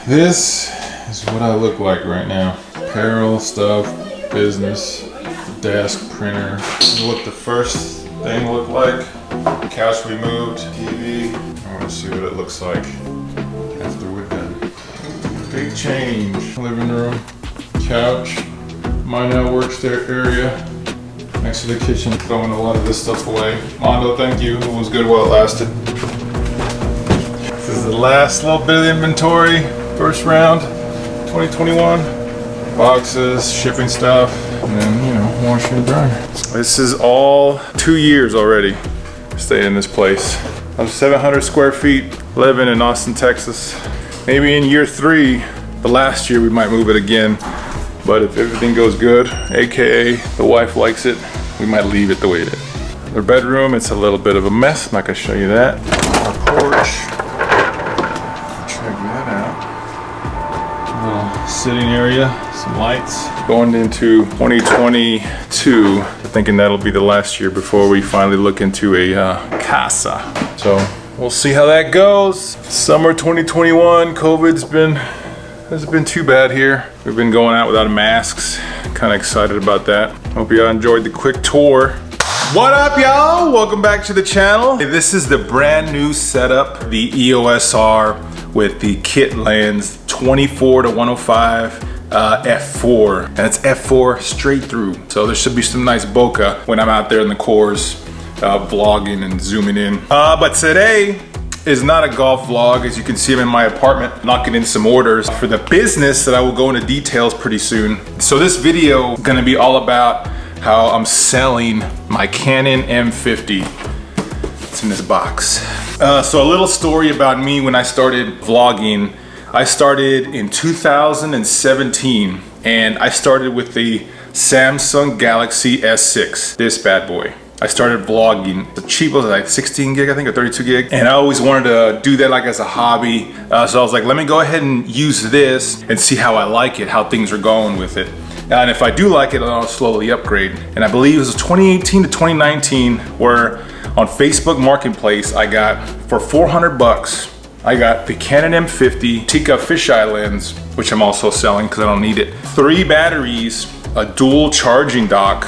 This is what I look like right now. Apparel, stuff, business, desk, printer. This is what the first thing looked like. Couch we moved, TV. I want to see what it looks like after we're done. Big change. Living room, couch, my now works there area. Next to the kitchen, throwing a lot of this stuff away. Mondo, thank you. It was good while it lasted. This is the last little bit of the inventory. First round, 2021. Boxes, shipping stuff, and then, you know, washer and dryer. This is all 2 years already staying in this place. I'm 700 square feet, living in Austin, Texas. Maybe in year 3, the last year, we might move it again. But if everything goes good, AKA the wife likes it, we might leave it the way it is. Their bedroom, it's a little bit of a mess. I'm not gonna show you that. Our porch. Check that out. Little sitting area, some lights. Going into 2022, thinking that'll be the last year before we finally look into a casa. So we'll see how that goes. Summer 2021, hasn't been too bad here. We've been going out without masks. Kind of excited about that. Hope y'all enjoyed the quick tour. What up, y'all? Welcome back to the channel. This is the brand new setup, the EOS R with the kit lens 24 to 105 f4, and it's f4 straight through. So there should be some nice bokeh when I'm out there in the cores vlogging and zooming in. But today is not a golf vlog. As you can see, I'm in my apartment knocking in some orders for the business that I will go into details pretty soon. So this video is gonna be all about how I'm selling my Canon M50. It's in this box. So a little story about me when I started vlogging. I started in 2017, and I started with the Samsung Galaxy S6, this bad boy. I started vlogging. The cheap was like 16 gig, I think, or 32 gig. And I always wanted to do that like as a hobby. So I was like, let me go ahead and use this and see how I like it, how things are going with it. And if I do like it, I'll slowly upgrade. And I believe it was 2018 to 2019 where on Facebook Marketplace, I got, for 400 bucks, I got the Canon M50 Tikka fisheye lens, which I'm also selling because I don't need it. 3 batteries, a dual charging dock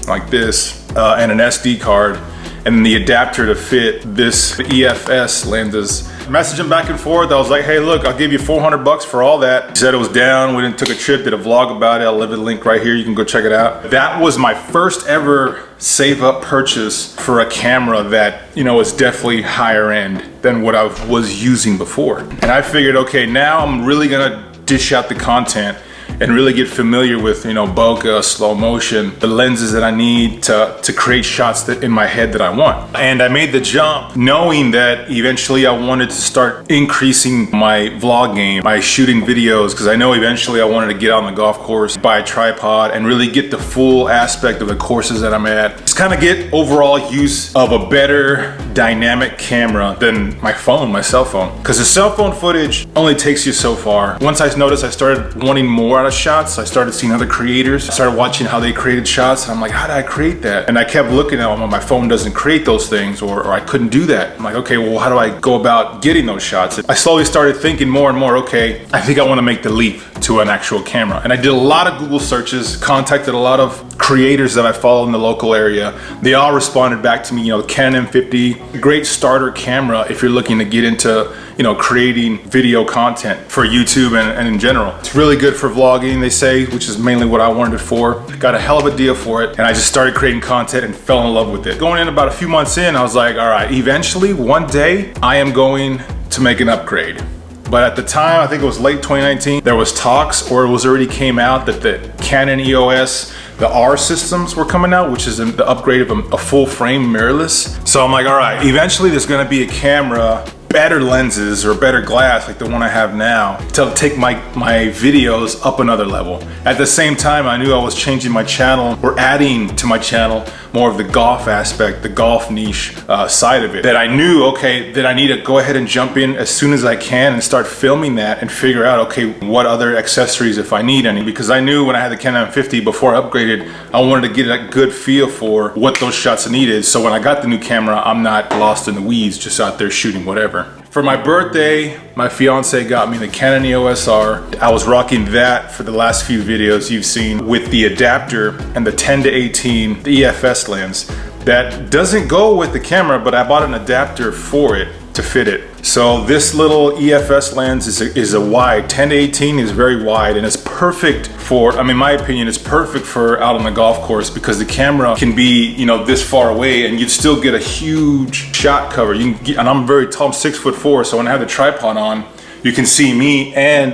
like this, and an SD card, and the adapter to fit this EOS lenses. Messaging back and forth, I was like, hey, look, I'll give you 400 bucks for all that. He said it was down. We took a trip, did a vlog about it. I'll leave a link right here. You can go check it out. That was my first ever save up purchase for a camera that, you know, is definitely higher end than what I was using before. And I figured, okay, now I'm really gonna dish out the content and really get familiar with, you know, bokeh, slow motion, the lenses that I need to create shots that in my head that I want. And I made the jump knowing that eventually I wanted to start increasing my vlog game by shooting videos, because I know eventually I wanted to get on the golf course, buy a tripod, and really get the full aspect of the courses that I'm at. Just kind of get overall use of a better dynamic camera than my phone, my cell phone. Because the cell phone footage only takes you so far. Once I noticed I started wanting more out of shots, I started seeing other creators. I started watching how they created shots, and I'm like, how did I create that? And I kept looking at them, my phone doesn't create those things, or I couldn't do that. I'm like, okay, well, how do I go about getting those shots? I slowly started thinking more and more, okay, I think I want to make the leap to an actual camera. And I did a lot of Google searches, contacted a lot of creators that I follow in the local area. They all responded back to me, you know, Canon M50, great starter camera if you're looking to get into, you know, creating video content for YouTube and in general. It's really good for vlogging, they say, which is mainly what I wanted it for. Got a hell of a deal for it, and I just started creating content and fell in love with it. Going in about a few months in, I was like, all right, eventually, one day, I am going to make an upgrade. But at the time, I think it was late 2019, there was talks, or it was already came out that the Canon EOS, the R systems were coming out, which is the upgrade of a full frame mirrorless. So I'm like, all right, eventually there's gonna be a camera, better lenses or better glass like the one I have now, to take my videos up another level. At the same time, I knew I was changing my channel, or adding to my channel more of the golf aspect, the golf niche side of it, that I knew, okay, that I need to go ahead and jump in as soon as I can and start filming that and figure out, okay, what other accessories if I need any. Because I knew when I had the Canon M50 before I upgraded, I wanted to get a good feel for what those shots needed. So when I got the new camera, I'm not lost in the weeds, just out there shooting whatever. For my birthday, my fiance got me the Canon EOS R. I was rocking that for the last few videos you've seen with the adapter and the 10-18 EFS lens. That doesn't go with the camera, but I bought an adapter for it to fit it. So this little EFS lens is a wide, 10-18 is very wide, and it's perfect for, I mean, in my opinion, it's perfect for out on the golf course because the camera can be, you know, this far away and you'd still get a huge shot cover. You can get, and I'm very tall, I'm 6'4", so when I have the tripod on, you can see me and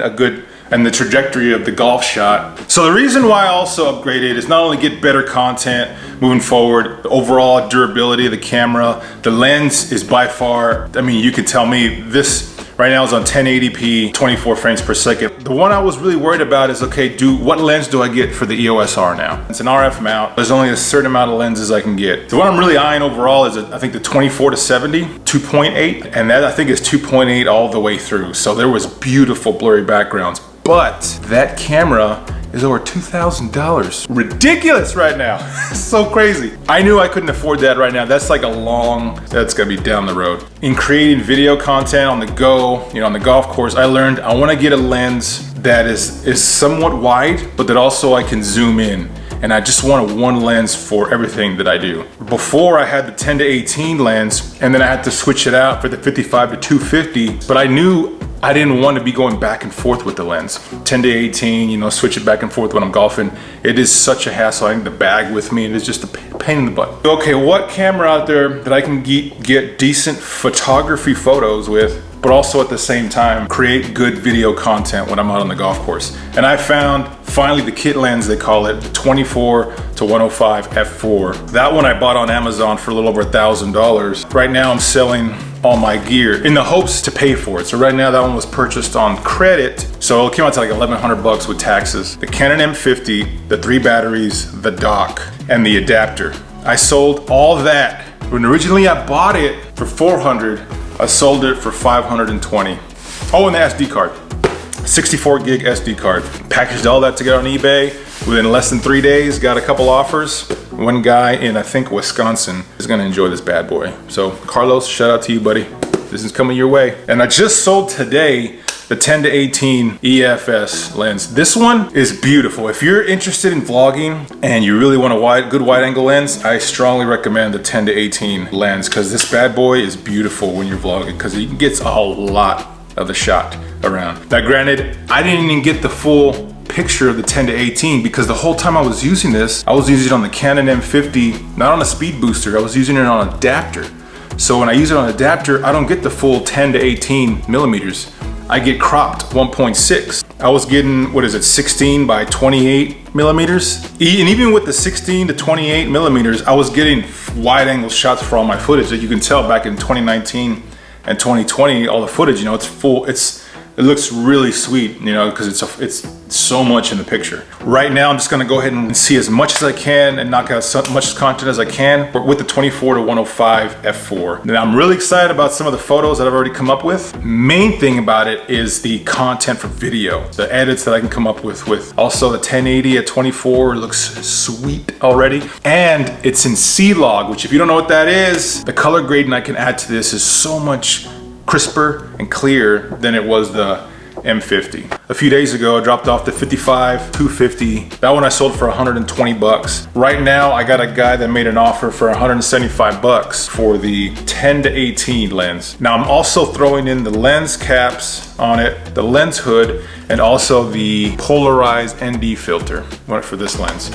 the trajectory of the golf shot. So the reason why I also upgraded is not only get better content moving forward, the overall durability of the camera, the lens is by far, I mean, you can tell me this right now is on 1080p, 24 frames per second. The one I was really worried about is, okay, what lens do I get for the EOS R now? It's an RF mount. There's only a certain amount of lenses I can get. So what I'm really eyeing overall is, I think, the 24-70, 2.8, and that I think is 2.8 all the way through. So there was beautiful blurry backgrounds. But that camera is over $2,000. Ridiculous right now. So crazy. I knew I couldn't afford that right now. That's like that's gonna be down the road. In creating video content on the go, you know, on the golf course, I learned I wanna get a lens that is somewhat wide, but that also I can zoom in. And I just want one lens for everything that I do. Before I had the 10-18 lens, and then I had to switch it out for the 55-250, but I knew I didn't want to be going back and forth with the lens. 10-18, you know, switch it back and forth when I'm golfing. It is such a hassle. I need the bag with me, and it's just a pain in the butt. Okay, what camera out there that I can get decent photography photos with, but also at the same time create good video content when I'm out on the golf course? And I found finally the kit lens, they call it, the 24-105 f4. That one I bought on Amazon for a little over $1,000. Right now I'm selling all my gear in the hopes to pay for it. So right now that one was purchased on credit. So it came out to like 1,100 bucks with taxes. The Canon M50, the 3 batteries, the dock, and the adapter. I sold all that. When originally I bought it for $400, I sold it for $520. Oh, and the SD card. 64 gig SD card. Packaged all that together on eBay. Within less than 3 days, got a couple offers. One guy in, I think, Wisconsin is gonna enjoy this bad boy. So Carlos, shout out to you, buddy. This is coming your way. And I just sold today the 10-18 EFS lens. This one is beautiful. If you're interested in vlogging and you really want a good wide angle lens, I strongly recommend the 10-18 lens because this bad boy is beautiful when you're vlogging because it gets a lot of the shot around. Now granted, I didn't even get the full picture of the 10-18 because the whole time I was using this, I was using it on the Canon M50, not on a speed booster, I was using it on an adapter. So when I use it on an adapter, I don't get the full 10-18 millimeters. I get cropped 1.6. I was getting, 16 by 28 millimeters. And even with the 16 to 28 millimeters, I was getting wide angle shots for all my footage that you can tell back in 2019 and 2020, all the footage, you know, it's full, it looks really sweet, you know, because it's so much in the picture. Right now, I'm just gonna go ahead and see as much as I can and knock out as much content as I can with the 24-105 f4. Now, I'm really excited about some of the photos that I've already come up with. Main thing about it is the content for video, the edits that I can come up with also the 1080 at 24 looks sweet already. And it's in C-Log, which if you don't know what that is, the color grading I can add to this is so much crisper and clear than it was the M50. A few days ago, I dropped off the 55-250. That one I sold for 120 bucks. Right now, I got a guy that made an offer for 175 bucks for the 10-18 lens. Now, I'm also throwing in the lens caps on it, the lens hood, and also the polarized ND filter for this lens.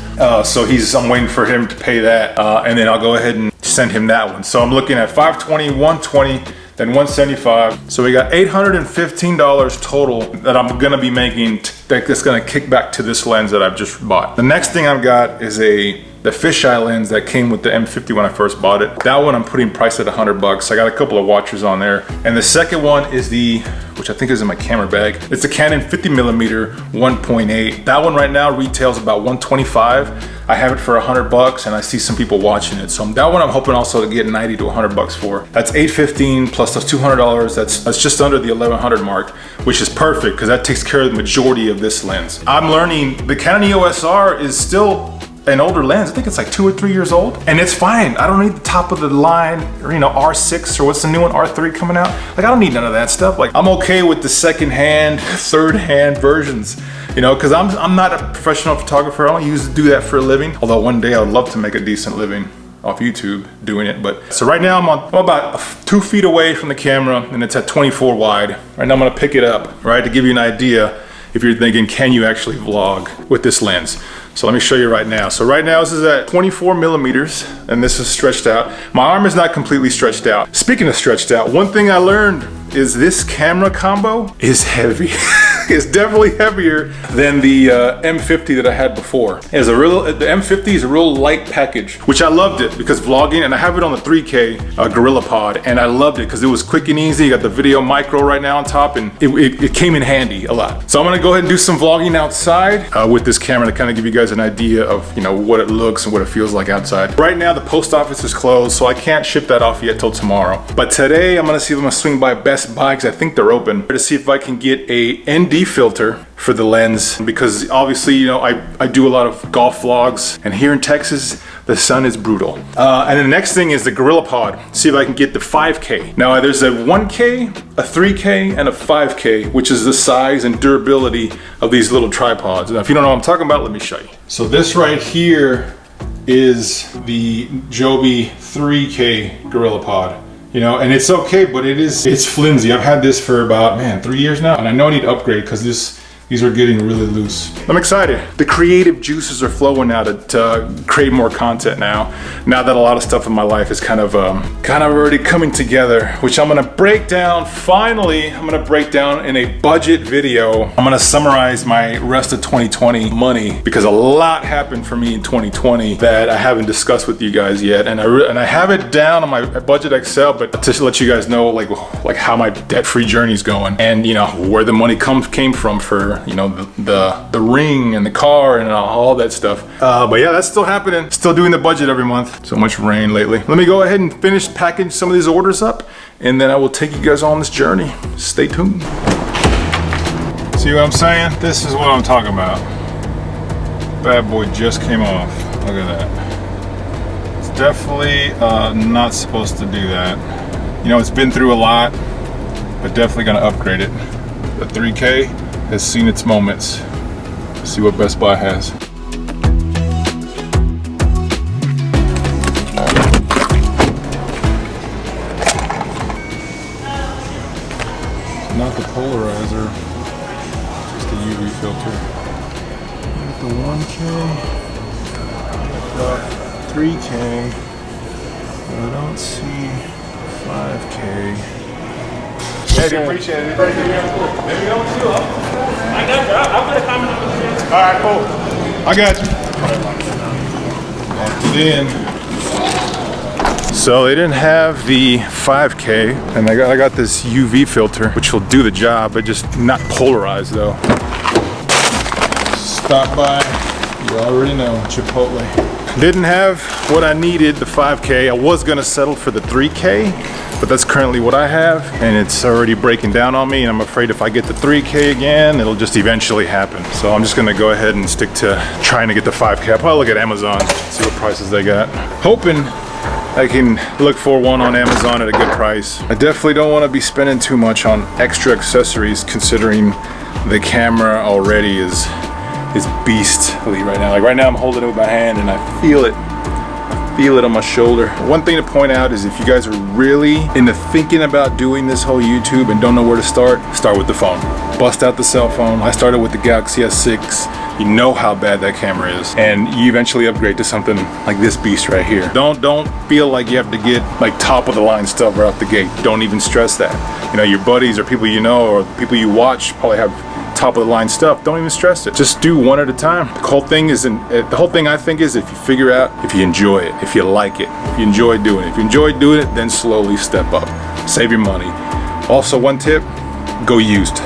So I'm waiting for him to pay that, and then I'll go ahead and send him that one. So I'm looking at 520, 120, then 175. So we got $815 total that I'm gonna be making that's gonna kick back to this lens that I've just bought. The next thing I've got is the fisheye lens that came with the M50 when I first bought it. That one I'm putting price at 100 bucks. I got a couple of watchers on there. And the second one is which I think is in my camera bag. It's the Canon 50mm 1.8. That one right now retails about 125. I have it for 100 bucks and I see some people watching it. So that one I'm hoping also to get 90 to 100 bucks for. That's $815 plus those $200. That's just under the 1100 mark, which is perfect because that takes care of the majority of this lens. I'm learning the Canon EOS R is still an older lens. I think it's like 2 or 3 years old, and it's fine. I don't need the top of the line, or, you know, R6 or what's the new one, R3 coming out. Like, I don't need none of that stuff. Like, I'm okay with the second-hand, third-hand versions, you know, because I'm not a professional photographer. I don't do that for a living. Although one day I would love to make a decent living off YouTube doing it. But so right now I'm about 2 feet away from the camera, and it's at 24 wide. Right now I'm gonna pick it up, right, to give you an idea if you're thinking, can you actually vlog with this lens? So let me show you right now. So right now this is at 24 millimeters, and this is stretched out. My arm is not completely stretched out. Speaking of stretched out, one thing I learned is this camera combo is heavy. It's definitely heavier than the M50 that I had before. The M50 is a real light package, which I loved it because vlogging, and I have it on the 3K Gorilla Pod, and I loved it because it was quick and easy. You got the video micro right now on top, and it came in handy a lot. So I'm gonna go ahead and do some vlogging outside with this camera to kind of give you guys an idea of, you know, what it looks and what it feels like outside. Right now the post office is closed, so I can't ship that off yet till tomorrow. But today I'm gonna see if I'm gonna swing by Best Buy, because I think they're open, to see if I can get a ND filter for the lens, because obviously, you know, I do a lot of golf vlogs, and here in Texas the sun is brutal. And then the next thing is the Gorilla Pod. See if I can get the 5K. Now there's a 1K, a 3K, and a 5K, which is the size and durability of these little tripods. Now if you don't know what I'm talking about, let me show you. So this right here is the Joby 3K Gorilla Pod. You know, and it's okay, but it's flimsy. I've had this for about, man, 3 years now, and I know I need to upgrade because these are getting really loose. I'm excited. The creative juices are flowing now to create more content now that a lot of stuff in my life is kind of already coming together, which I'm gonna break down. Finally, I'm gonna break down in a budget video. I'm gonna summarize my rest of 2020 money, because a lot happened for me in 2020 that I haven't discussed with you guys yet, and I have it down on my budget Excel, but to let you guys know like how my debt-free journey is going, and you know where the money came from for, you know, the ring and the car and all that stuff. But yeah, that's still happening. Still doing the budget every month. So much rain lately. Let me go ahead and finish packaging some of these orders up, and then I will take you guys on this journey. Stay tuned. See what I'm saying? This is what I'm talking about. Bad boy just came off. Look at that. It's definitely not supposed to do that. You know, it's been through a lot, but definitely gonna upgrade it. The 3K has seen its moments. Let's see what Best Buy has. So not the polarizer, just the UV filter. Got the 1K, got the 3K, but I don't see 5K. Hey, appreciate it. There you go, I got you. I'll put a comment on the screen. All right, cool. I got you. Locked it in. So they didn't have the 5K, and I got this UV filter, which will do the job, but just not polarized though. Stop by, you already know, Chipotle. Didn't have what I needed, the 5K. I was gonna settle for the 3K, but that's currently what I have, and it's already breaking down on me, and I'm afraid if I get the 3K again, it'll just eventually happen. So I'm just gonna go ahead and stick to trying to get the 5K. I'll probably look at Amazon, see what prices they got. Hoping I can look for one on Amazon at a good price. I definitely don't wanna be spending too much on extra accessories, considering the camera already is beastly right now. Like right now I'm holding it with my hand and I feel it. Feel it on my shoulder. One thing to point out is if you guys are really into thinking about doing this whole YouTube and don't know where to start with the phone. Bust out the cell phone. I started with the Galaxy S6. You know how bad that camera is, and you eventually upgrade to something like this beast right here. Don't feel like you have to get like top of the line stuff right off the gate. Don't even stress that. You know, your buddies or people you know or people you watch probably have top of the line stuff. Don't even stress it. Just do one at a time. The whole thing I think is if you figure out if you enjoy it, if you like it, if you enjoy doing it. If you enjoy doing it, then slowly step up. Save your money. Also, one tip, go used.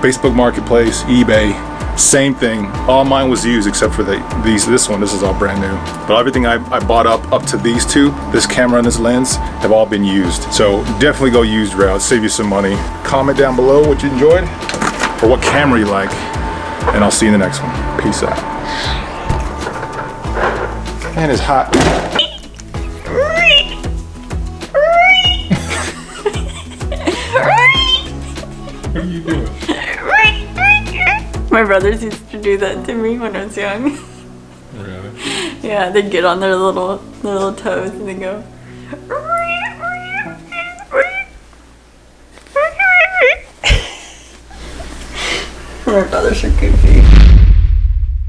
Facebook Marketplace, eBay, same thing. All mine was used except for this one. This is all brand new. But everything I bought up to these two, this camera and this lens, have all been used. So definitely go used route. Save you some money. Comment down below what you enjoyed or what camera you like, and I'll see you in the next one. Peace out. Fan is hot. What are you doing? My brothers used to do that to me when I was young. Really? Yeah, they'd get on their little toes and they'd go. My brothers are goofy.